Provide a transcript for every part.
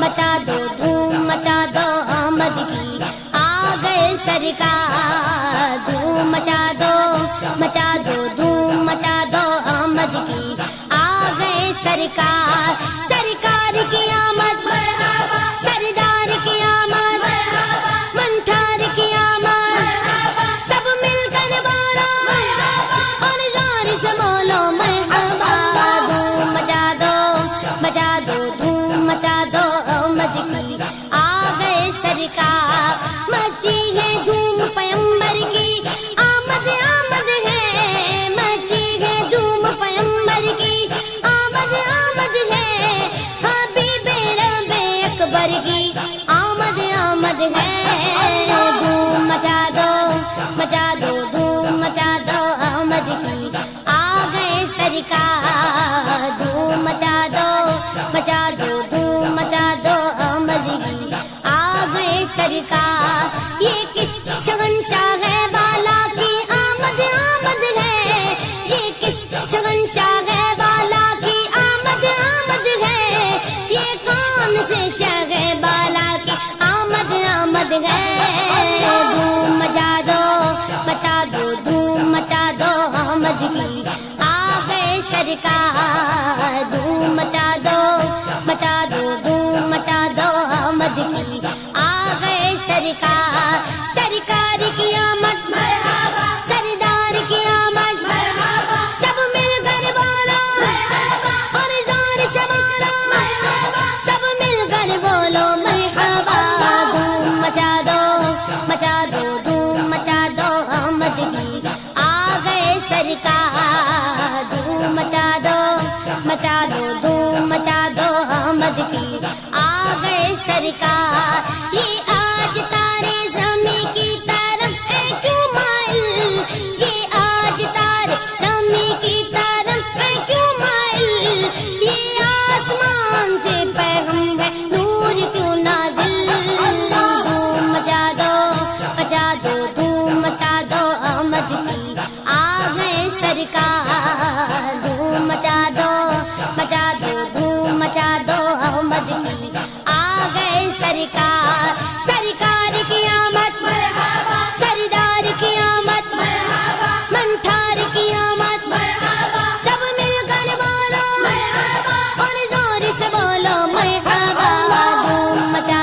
مچا دو دھوم مچا دو آمد کی آ گئے سرکار دھوم مچا دو دھوم مچا دو آمد کی آ گئے سرکار سرکار کی آمد مرحبا سردار کی آمد مرحبا منٹھار کی آمد مرحبا سب مل کر بولو مرحبا اور زور سے بولو مرحبا دھوم مچا دو دھوم مچا دو آمد کی آ گئے سرکار مچی ہے دھوم پیغمبر کی آمد آمد ہے مچی ہے دھوم پیغمبر کی آمد آمد ہے حبیب رب اکبر کی آمد آمد ہے دھوم مچا دو دھوم مچا دو آمد کی آ گئے سرکار دھوم مچا دو دھوم مچا دو آمد کی آ گئے سرکار یہ کس شگن چاہے والا کی آمد آمد ہے یہ کس شگن چاہے والا کی آمد آمد ہے یہ کون سے شگے والا کی آمد آمد ہے دھوم مچا دو دھوم مچا دو آمد کی آ گئے سرکار دھوم مچا دو دھوم مچا دو آمد کی آ گئے سرکار سرکار کی آمد مرحبا سردار کی آمد مرحبا سب مل کر بولو مرحبا اور زور سے بولو مرحبا سب مل کر بولو مرحبا دھوم مچا دو دھوم مچا دو آمد کی آ گئے سرکار دھوم مچا دو دھوم مچا دو آمد کی آ گئے سرکار یہ آج تارے زمین کی طرف ہے کیوں مائل یہ آج تارے زمین کی طرف ہے کیوں مائل یہ آسمان سے پیغام ہے نور کیوں نازل دھوم مچا دو دھوم مچا دو آمد کی آ گئے سرکار دھوم مچا دو دھوم مچا دو آمد کی آ گئے سرکار سرکار کی آمد مرحبا سردار کی آمد مرحبا منٹھار کی آمد مرحبا سب مل کر بولو مرحبا اور زور سے بولو مرحبا دھوم مچا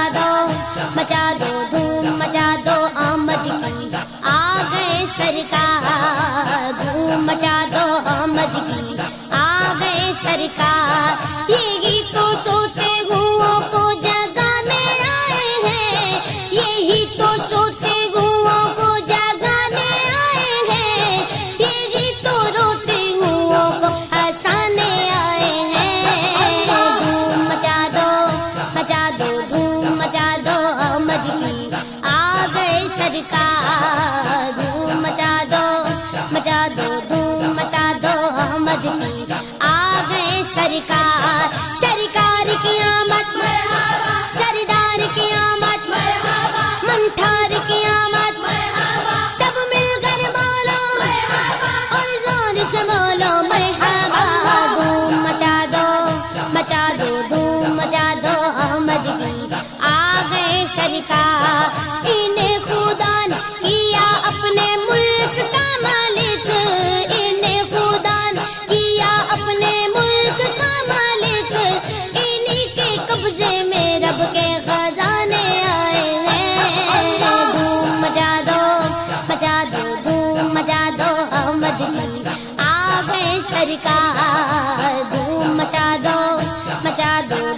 دو دھوم مچا دو آمد کی آ گئے سرکار دھوم مچا دو آمد کی آ گئے سرکار یہ گیت تو سوتے گھوؤں کو جگانے آئے ہیں یہی تو سوتے گھوؤں کو جگانے آئے ہیں یہ گیت تو روتے گھوؤں کو ہنسانے آئے ہیں دھوم مچا دو دھوم مچا دو آمد کی آ گئے سرکار دھوم مچا دو دھوم مچا دو آمد کی آ گئے سرکار سرکار کی آمد مرحبا سردار کی آمد مرحبا منٹھار کی آمد مرحبا سب مل کر بولو مرحبا اور زور سے بولو مرحبا دھوم مچا دو دھوم مچا دو آمد کی آ گئے سرکار انہیں خدا نے کیا اپنے ملک کا مالک انہیں خدا نے کیا اپنے ملک کا مالک انہی کے قبضے میں رب کے خزانے آئے ہیں دھوم مچا دو دھوم مچا دو آمد کی آ گئے سرکار دھوم مچا دو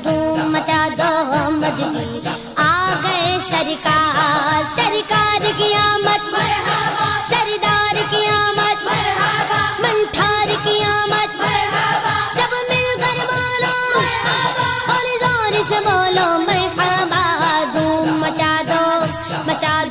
دھوم مچا دو آمد کی آ گئے سرکار سرکار کی آمد مرحبا سردار کی آمد مرحبا منٹھار کی آمد مرحبا سب مل کر بولو مرحبا اور زور سے بولو مرحبا دھوم مچا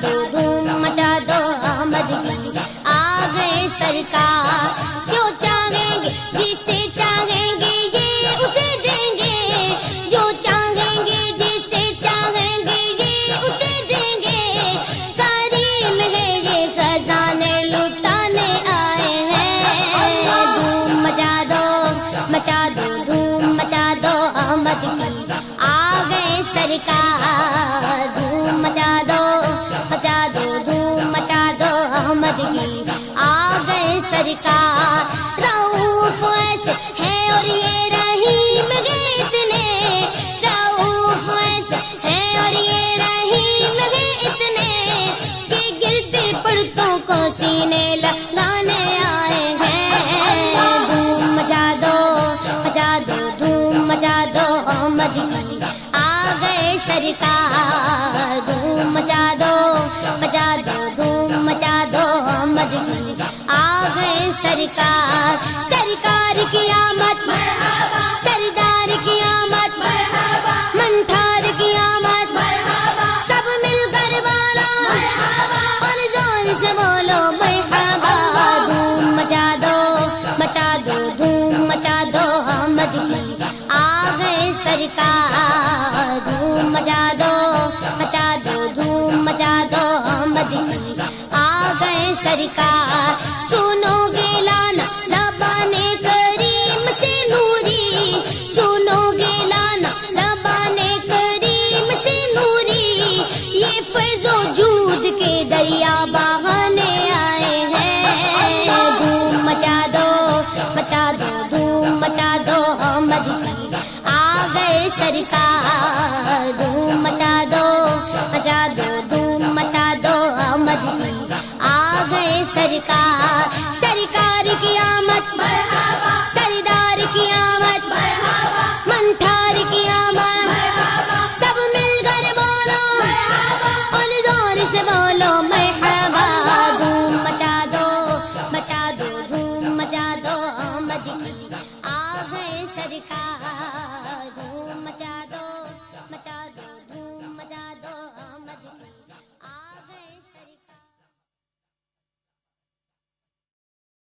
دو دھوم مچا دو آمد کی آ گئے سرکار جو چاہیں گے جسے چاہیں گے یہ اسے دیں گے جو چاہیں گے جسے چاہیں گے یہ اسے دیں گے کریم ہے یہ خزانے لٹانے آئے ہیں دھوم مچا دو دھوم مچا دو آمد کی آ گئے سرکار سرکار دھوم مچا دو دھوم مچا دو احمد کی آ گئے سرکار رؤوف ایسے ہے اور یہ رحیم گے اتنے رؤوف ایسے ہے اور یہ رحیم گے اتنے کہ گرتے پڑتوں کو سینے لگانے آئے ہیں دھوم مچا دو دھوم مچا دو احمد کی آ گئے سرکار دھوم مچا دو دھوم مچا دو احمد کی آ گئے سرکار سرکار کی آمد مرحبا سردار کی آمد مرحبا منٹھار کی آمد مرحبا سب مل کر بالا مرحبا اور زور سے بولو مرحبا دھوم مچا دو دھوم مچا دو احمد کی آ گئے سرکار دھوم مچا دو دھوم مچا دو احمد کی آ گئے سرکار سنو گے لانا زبان کریم سے نوری سنو گے لانا زبان کریم سے نوری یہ فیض و جود کے دریا بہانے آئے ہیں دھوم مچا دو دھوم مچا دو احمد کی آ گئے سرکار دھوم مچا دو دھوم مچا دو احمد کی آ گئے سرکار سرکار کی آمد مرحبا